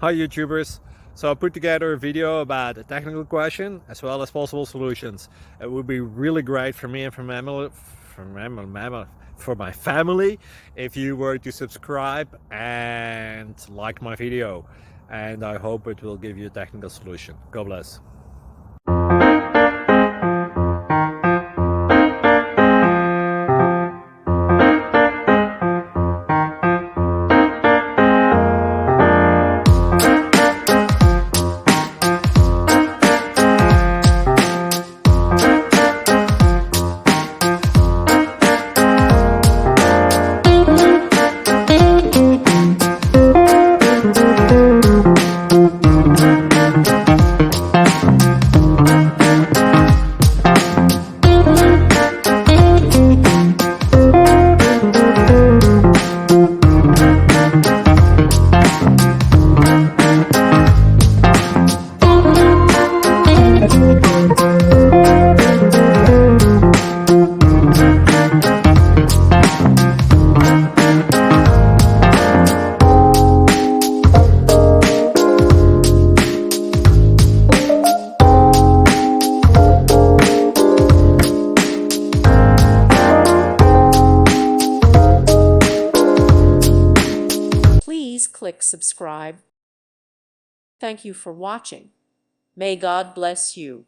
Hi YouTubers! So I put together a video about a technical question as well as possible solutions. It would be really great for me and for my family if you were to subscribe and like my video, and I hope it will give you a technical solution. God bless. Please click subscribe. Thank you for watching. May God bless you.